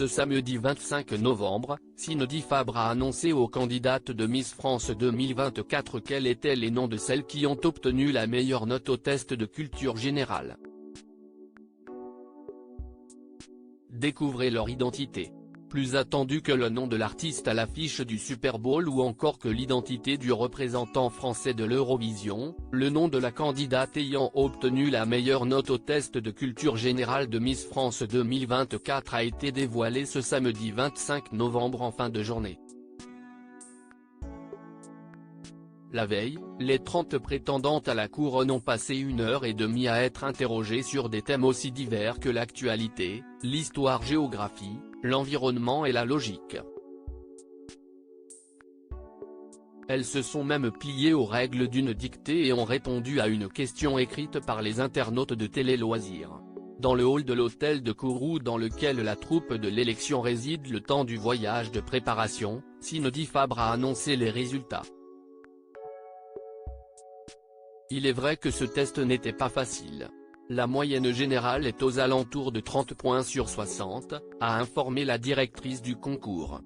Ce samedi 25 novembre, Cindy Fabre a annoncé aux candidates de Miss France 2024 quels étaient les noms de celles qui ont obtenu la meilleure note au test de culture générale. Découvrez leur identité. Plus attendu que le nom de l'artiste à l'affiche du Super Bowl ou encore que l'identité du représentant français de l'Eurovision, le nom de la candidate ayant obtenu la meilleure note au test de culture générale de Miss France 2024 a été dévoilé ce samedi 25 novembre en fin de journée. La veille, les 30 prétendantes à la couronne ont passé 1h30 à être interrogées sur des thèmes aussi divers que l'actualité, l'histoire-géographie, l'environnement et la logique. Elles se sont même pliées aux règles d'une dictée et ont répondu à une question écrite par les internautes de Télé Loisirs. Dans le hall de l'hôtel de Kourou dans lequel la troupe de l'élection réside le temps du voyage de préparation, Cindy Fabre a annoncé les résultats. Il est vrai que ce test n'était pas facile. La moyenne générale est aux alentours de 30 points sur 60, a informé la directrice du concours.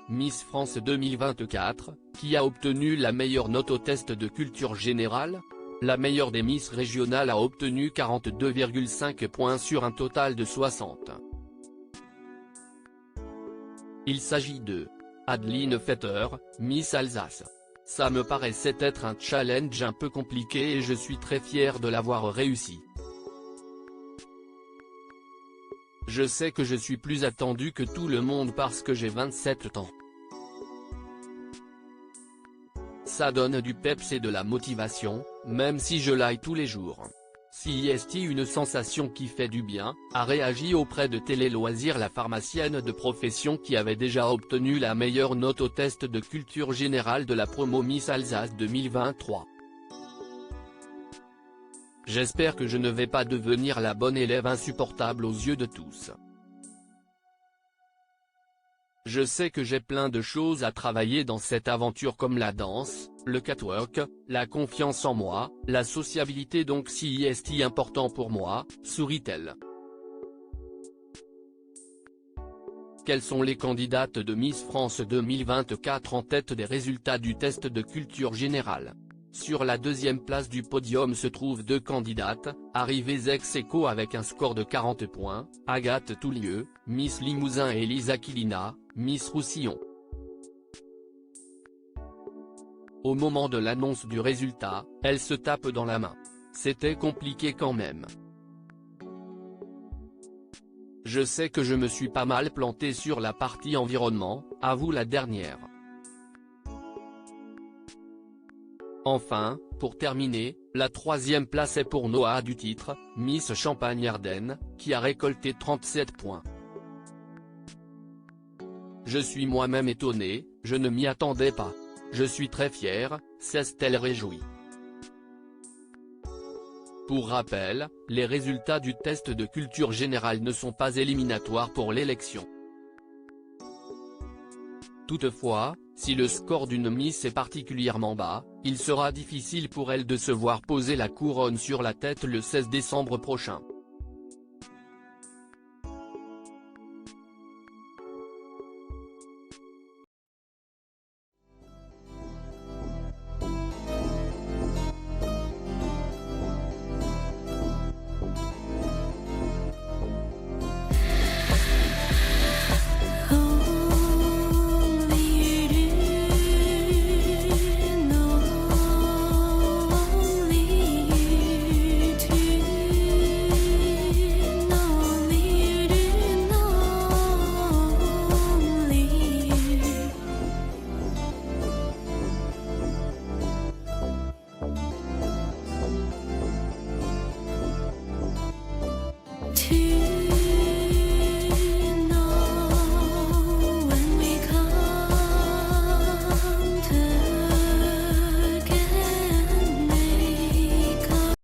Miss France 2024, qui a obtenu la meilleure note au test de culture générale? La meilleure des Miss régionales a obtenu 42,5 points sur un total de 60. Il s'agit de Adeline Fetter, Miss Alsace. Ça me paraissait être un challenge un peu compliqué et je suis très fière de l'avoir réussi. Je sais que je suis plus attendue que tout le monde parce que j'ai 27 ans. Ça donne du peps et de la motivation, même si je l'aille tous les jours. C'est une sensation qui fait du bien, a réagi auprès de Télé Loisirs la pharmacienne de profession qui avait déjà obtenu la meilleure note au test de culture générale de la promo Miss Alsace 2023. J'espère que je ne vais pas devenir la bonne élève insupportable aux yeux de tous. Je sais que j'ai plein de choses à travailler dans cette aventure comme la danse, le catwalk, la confiance en moi, la sociabilité donc c'est important pour moi, sourit-elle. Quelles sont les candidates de Miss France 2024 en tête des résultats du test de culture générale? Sur la deuxième place du podium se trouvent deux candidates, arrivées ex-aequo avec un score de 40 points, Agathe Toulieu, Miss Limousin et Elisa Kilina, Miss Roussillon. Au moment de l'annonce du résultat, elles se tapent dans la main. C'était compliqué quand même. Je sais que je me suis pas mal planté sur la partie environnement, avoue la dernière. Enfin, pour terminer, la troisième place est pour Noah du titre, Miss Champagne-Ardenne, qui a récolté 37 points. Je suis moi-même étonné, je ne m'y attendais pas. Je suis très fière, s'est-elle réjouie. Pour rappel, les résultats du test de culture générale ne sont pas éliminatoires pour l'élection. Toutefois, si le score d'une Miss est particulièrement bas, il sera difficile pour elle de se voir poser la couronne sur la tête le 16 décembre prochain.